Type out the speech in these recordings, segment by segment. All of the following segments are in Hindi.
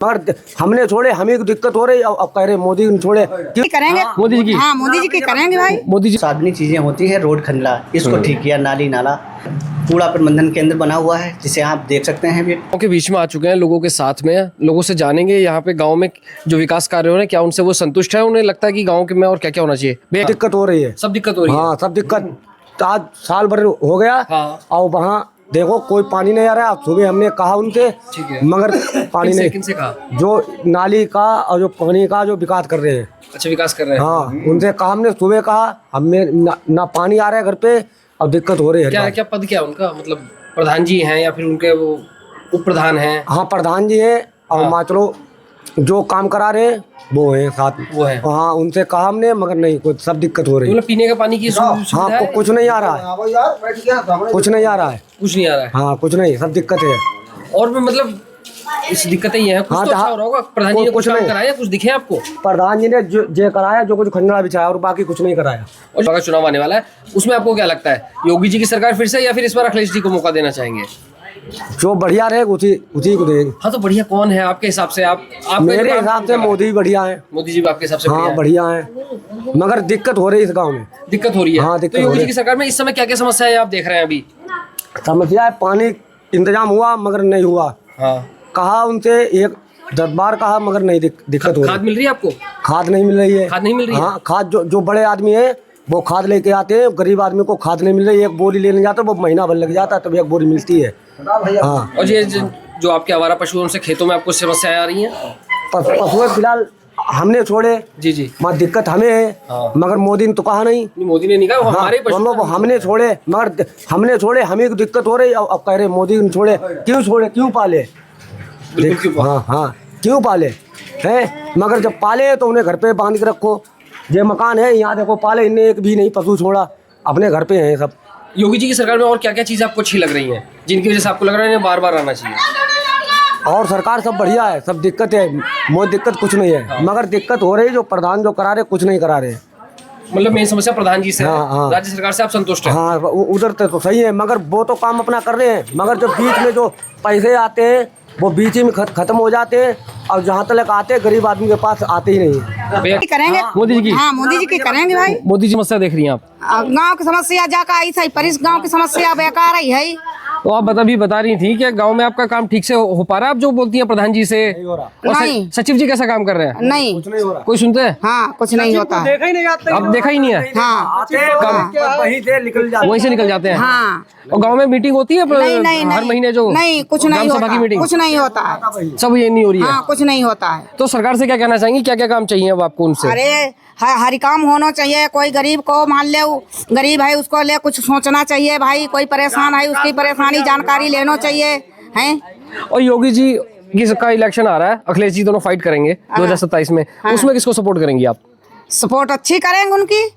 मगर हमने छोड़े, हमें को दिक्कत हो रही। अब कह रहे मोदी ने छोड़े, क्यों करेंगे? मोदी जी की, हाँ मोदी जी की करेंगे भाई। मोदी जी। सार्वजनिक चीजें होती हैं, रोड खंडला इसको ठीक किया, नाली नाला, कूड़ा प्रबंधन केंद्र बना हुआ है जिसे आप देख सकते हैं। गाँव के बीच में आ चुके हैं, लोगों के साथ में, लोगों से जानेंगे यहाँ पे गांव में जो विकास कार्य हो रहे हैं क्या उनसे वो संतुष्ट है, उन्हें लगता है कि गांव के में और क्या क्या होना चाहिए। दिक्कत हो रही है, सब दिक्कत हो रही है। हाँ सब दिक्कत। तो आज साल भर हो गया और वहाँ देखो कोई पानी नहीं आ रहा है। सुबह हमने कहा उनसे, मगर पानी नहीं। किनसे कहा? जो नाली का और जो पानी का जो विकास कर रहे हैं। अच्छा विकास कर रहे हैं। हाँ उनसे कहा हमने, सुबह कहा हमें ना पानी आ रहा है घर पे और दिक्कत हो रही है। क्या पद क्या उनका, मतलब प्रधान जी हैं या फिर उनके वो उप प्रधान हैं? हाँ प्रधान जी हैं और मान चलो जो काम करा रहे हैं वो है साथ में, वो है। हाँ उनसे कहा हमने, मगर नहीं कुछ, सब दिक्कत हो रही है। मतलब पीने का पानी की सुविधा है? कुछ नहीं आ रहा है, कुछ नहीं आ रहा है, कुछ नहीं आ रहा है। हाँ कुछ नहीं, सब दिक्कत है। और भी मतलब इस दिक्कतें ये हैं, कुछ हाँ, तो अच्छा हो रहा होगा। प्रधान जी ने कुछ काम कराया, कुछ दिखे आपको? प्रधान जी ने जो कराया, जो कुछ खंडरा बिछाया और बाकी कुछ नहीं कराया। और जो चुनाव आने वाला है उसमें आपको क्या लगता है, योगी जी की सरकार फिर से या फिर इस बार अखिलेश जी को मौका देना चाहेंगे? जो बढ़िया रहे उसी को देंगे। हाँ तो बढ़िया कौन है आपके हिसाब से? आप मेरे हिसाब से मोदी बढ़िया है। मोदी जी आपके हिसाब से? हाँ बढ़िया है, मगर दिक्कत हो रही है इस गांव में। दिक्कत हो रही है? हाँ, तो योगी जी की सरकार में इस समय क्या क्या समस्या है आप देख रहे हैं? अभी समस्या है, पानी इंतजाम हुआ मगर नहीं हुआ। हाँ कहा उनसे 10 बार कहा मगर नहीं, दिक्कत हो रही। खाद मिल रही है आपको? खाद नहीं मिल रही है। खाद नहीं मिल रही है? हाँ खाद जो बड़े आदमी है वो खाद लेके आते हैं, गरीब आदमी को खाद नहीं मिल रही है। एक बोरी लेने जाता है वो महीना भर लग जाता है तब एक बोरी मिलती है। हाँ और ये जो आपके आवारा पशु उनसे खेतों में आपको समस्याएं आ रही हैं? पशु फिलहाल हमने छोड़े जी मगर दिक्कत हमें है। मगर मोदी ने तो कहा नहीं, मोदी ने नहीं कहा, वो हमारे पशु हमने छोड़े, मगर हमने छोड़े, हमें को दिक्कत हो रही। अब कह रहे मोदी ने छोड़े, क्यों पाले? हाँ क्यों पाले हैं? मगर जब पाले तो उन्हें घर पे बांध के रखो। ये मकान है यहाँ देखो, पाले इन्हें एक भी नहीं पशु छोड़ा, अपने घर पे हैं सब। योगी जी की सरकार में और क्या क्या चीजें आपको अच्छी लग रही हैं जिनकी वजह से आपको लग रहा है बार बार आना चाहिए? और सरकार सब बढ़िया है, सब दिक्कत है, मोदी दिक्कत कुछ नहीं है। मगर दिक्कत हो रही जो प्रधान जो करा रहे कुछ नहीं करा रहे। मतलब मेन समस्या प्रधान जी से है। हाँ। राज्य सरकार से आप संतुष्ट हैं? हाँ उधर तो सही है, मगर वो तो काम अपना कर रहे हैं, मगर जो बीच में जो पैसे आते हैं वो बीच में खत्म हो जाते हैं और जहाँ तक आते हैं गरीब आदमी के पास आते ही नहीं है। करेंगे मोदी जी की? हाँ मोदी जी की करेंगे भाई। मोदी जी समस्या देख रही हैं आप? गांव की समस्या जाकर आई सही, पर इस गांव की समस्या बेकार ही है। तो आप बता रही थी कि गांव में आपका काम ठीक से हो पा रहा है? आप जो बोलती हैं प्रधान जी से नहीं। सचिव जी कैसा काम कर रहे हैं? नहीं कुछ नहीं हो रहा, कोई सुनते हैं? हाँ कुछ नहीं होता है। देखा ही नहीं जाता, आप देखा ही नहीं है? हाँ वहीं से निकल जाते, वहीं से निकल जाते हैं। हाँ और गांव में मीटिंग होती है नहीं हर महीने जो नहीं, कुछ नहीं ग्राम सभा की होता, मीटिंग? कुछ नहीं होता है, सब ये नहीं हो रही है? हाँ कुछ नहीं होता है। तो सरकार से क्या कहना चाहेंगी, क्या क्या काम चाहिए अब आपको उनसे? अरे हर काम होना चाहिए। कोई गरीब को मान ले, गरीब है उसको ले कुछ सोचना चाहिए भाई। कोई परेशान है उसकी परेशानी जानकारी लेना चाहिए हैं। और योगी जी का इलेक्शन आ रहा है, अखिलेश जी दोनों फाइट करेंगे 2027 में। उसमें किसको सपोर्ट करेंगी आप? सपोर्ट अच्छी करेंगे उनकी।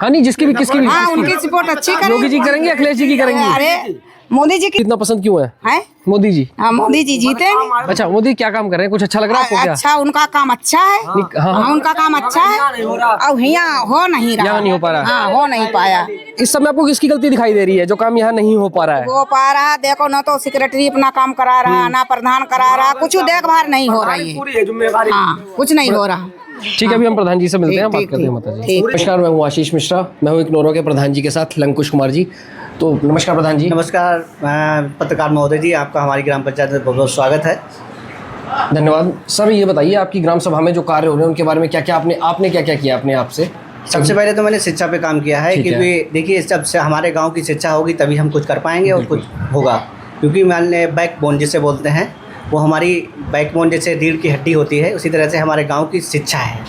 हाँ नहीं किसकी भी हाँ उनकी सपोर्ट अच्छी करेंगे। योगी जी करेंगे, अखिलेश जी की करेंगी? अरे मोदी जी की इतना पसंद क्यों है मोदी जी? हाँ मोदी जी जीतेंगे। अच्छा मोदी क्या काम कर रहे हैं, कुछ अच्छा लग रहा है आपको? क्या अच्छा उनका काम अच्छा है। हाँ उनका काम अच्छा है और यहाँ हो नहीं रहा, यहाँ नहीं हो पा रहा। हाँ हो नहीं पाया। इस समय आपको किसकी गलती दिखाई दे रही है जो काम यहाँ नहीं हो पा रहा है? हो पा रहा देखो ना, तो सेक्रेटरी अपना काम करा रहा, ना प्रधान करा रहा, कुछ देखभाल नहीं हो रही है। हाँ कुछ नहीं हो रहा। ठीक है, अभी हम प्रधान जी से मिलते हैं, बात करते हैं माता जी। नमस्कार, मैं हूँ आशीष मिश्रा, मैं हूँ इग्नोरो के प्रधान जी के साथ लंकुश कुमार जी। तो नमस्कार प्रधान जी। नमस्कार पत्रकार महोदय जी, आपका हमारी ग्राम पंचायत में बहुत बहुत स्वागत है। धन्यवाद सर। ये बताइए आपकी ग्राम सभा में जो कार्य हो रहे हैं उनके बारे में क्या क्या आपने क्या क्या किया अपने आप से? सबसे पहले तो मैंने शिक्षा पे काम किया है, क्योंकि देखिए जब से हमारे गांव की शिक्षा होगी तभी हम कुछ कर पाएंगे और कुछ होगा। क्योंकि मान लें बैकबोन जिसे बोलते हैं, वो हमारी बैकबोन जैसे रीढ़ की हड्डी होती है, उसी तरह से हमारे गांव की शिक्षा है।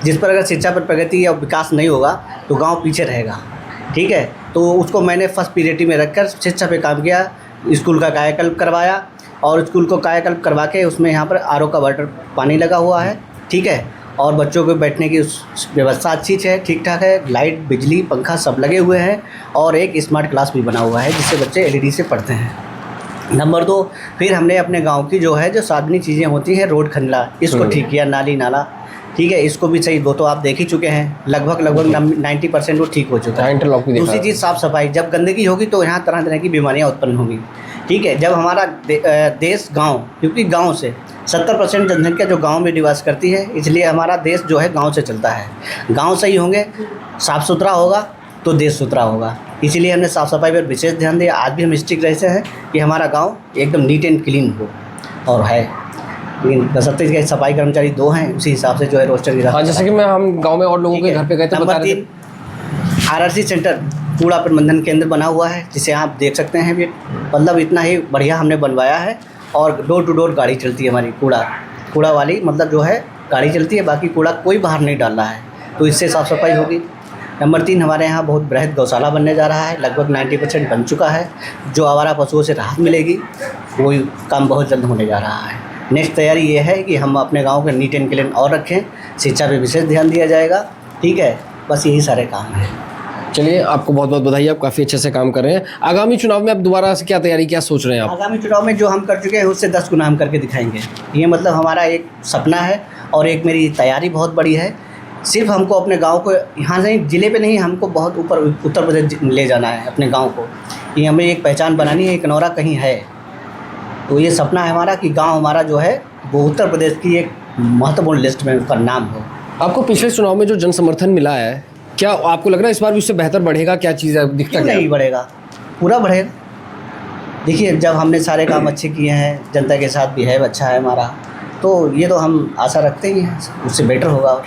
जिस पर अगर शिक्षा पर प्रगति या विकास नहीं होगा तो गांव पीछे रहेगा। ठीक है, तो उसको मैंने फर्स्ट पीरियड में रखकर शिक्षा पे काम किया। स्कूल का कायाकल्प करवाया और स्कूल को कायाकल्प करवा के उसमें यहाँ पर आरओ का वाटर पानी लगा हुआ है। ठीक है, और बच्चों को बैठने की व्यवस्था अच्छी है, ठीक ठाक है, लाइट बिजली पंखा सब लगे हुए हैं और एक स्मार्ट क्लास भी बना हुआ है जिससे बच्चे एलईडी से पढ़ते हैं। नंबर 2, फिर हमने अपने गांव की जो है जो सार्वजनिक चीज़ें होती हैं, रोड खंडला, इसको ठीक किया, नाली नाला। ठीक है, इसको भी सही, वो तो आप देख ही चुके हैं, लगभग 90% वो ठीक हो चुका है। दूसरी चीज़ साफ़ सफाई। जब गंदगी होगी तो यहाँ तरह तरह की बीमारियाँ उत्पन्न होंगी। ठीक है, जब हमारा देश गांव, क्योंकि गांव से 70% जनसंख्या जो गांव में निवास करती है, इसलिए हमारा देश जो है गांव से चलता है। गांव सही होंगे, साफ़ सुथरा होगा तो देश सुथरा होगा। इसीलिए हमने साफ़ सफाई पर विशेष ध्यान दिया। आज भी हम स्ट्रिक्ट रहते हैं कि हमारा गांव एकदम नीट एंड क्लीन हो, और है। लेकिन बशर्ते के सफाई कर्मचारी 2 हैं, उसी हिसाब से जो है रोस्टर की। हाँ, जैसे कि हम गाँव में और लोगों के घर पे गए थे, बता नंबर रहे 3 RRC सेंटर कूड़ा प्रबंधन केंद्र बना हुआ है, जिसे आप देख सकते हैं। मतलब इतना ही बढ़िया हमने बनवाया है, और डोर टू डोर गाड़ी चलती है हमारी, कूड़ा वाली, मतलब जो है गाड़ी चलती है। बाकी कूड़ा कोई बाहर नहीं डाल रहा है, तो इससे साफ़ सफाई होगी। नंबर 3 हमारे यहाँ बहुत बृहद गौशाला बनने जा रहा है, लगभग 90% बन चुका है। जो आवारा पशुओं से राहत मिलेगी, वो काम बहुत जल्द होने जा रहा है। नेक्स्ट तैयारी ये है कि हम अपने गाँव को नीट एंड क्लीन और रखें, शिक्षा पे विशेष ध्यान दिया जाएगा। ठीक है, बस यही सारे काम हैं। चलिए, आपको बहुत बहुत बधाई, आप काफ़ी अच्छे से काम कर रहे हैं। आगामी चुनाव में आप दोबारा से क्या तैयारी, क्या सोच रहे हैं आप? आगामी चुनाव में जो हम कर चुके हैं उससे 10 गुना हम करके दिखाएंगे। ये मतलब हमारा एक सपना है, और एक मेरी तैयारी बहुत बड़ी है। सिर्फ हमको अपने गांव को यहाँ से ज़िले पे नहीं, हमको बहुत ऊपर उत्तर प्रदेश ले जाना है अपने गांव को। ये हमें एक पहचान बनानी है, एक नौरा कहीं है। तो ये सपना है हमारा कि गांव हमारा जो है वो उत्तर प्रदेश की एक महत्वपूर्ण लिस्ट में उसका नाम हो। आपको पिछले चुनाव में जो जन समर्थन मिला है, क्या आपको लग रहा है इस बार भी उससे बेहतर बढ़ेगा? क्या चीज़ है दिखता क्यों क्या? नहीं बढ़ेगा, पूरा बढ़ेगा। देखिए, जब हमने सारे काम अच्छे किए हैं, जनता के साथ बिहेव अच्छा है हमारा, तो ये तो हम आशा रखते ही हैं उससे बेटर होगा। और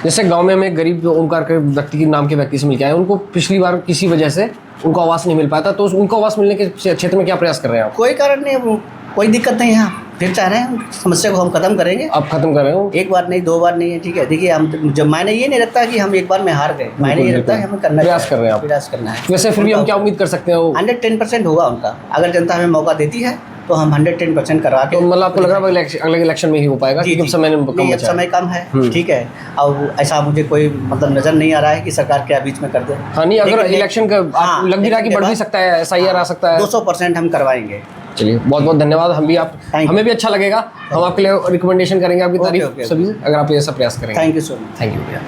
जैसे गांव में हमें गरीब ओमकार के व्यक्ति के नाम के व्यक्ति से मिल के आए, उनको पिछली बार किसी वजह से उनको आवास नहीं मिल पाया था, तो उनको आवास मिलने के क्षेत्र में क्या प्रयास कर रहे हैं आप? कोई कारण नहीं, वो कोई दिक्कत नहीं है। फिर चाह रहे हैं समस्या को हम खत्म करेंगे। आप खत्म कर रहे हो? एक बार नहीं, 2 बार नहीं है, ठीक है। देखिए, हम जब मायने ये नहीं रखता कि हम एक बार में हार गए, मायने ये रखता है हमें करना, प्रयास कर रहे हैं आप। प्रयास करना है। वैसे फिर भी हम क्या उम्मीद कर सकते हैं? 110% होगा उनका। अगर जनता हमें मौका देती है तो हम 110% करवा के। तो मतलब आपको लग रहा है अगले इलेक्शन में ही हो पाएगा? जी, क्योंकि समय नहीं, अब बचा है। समय कम है, ठीक है। अब ऐसा मुझे कोई मतलब नज़र नहीं आ रहा है कि सरकार क्या बीच में कर दे। हाँ, नहीं, अगर लेकिन- इलेक्शन का हाँ, लग भी रहा है कि बढ़ भी सकता है, SIR आ सकता है। 200% हम करवाएंगे। चलिए, बहुत बहुत धन्यवाद। हम भी हमें भी अच्छा लगेगा, हम आपके लिए रिकमेंडेशन करेंगे, आपकी ओके, तारीफ ओके। सभी, अगर आप ये सब प्रयास करेंगे। Thank you so much. Thank you भैया।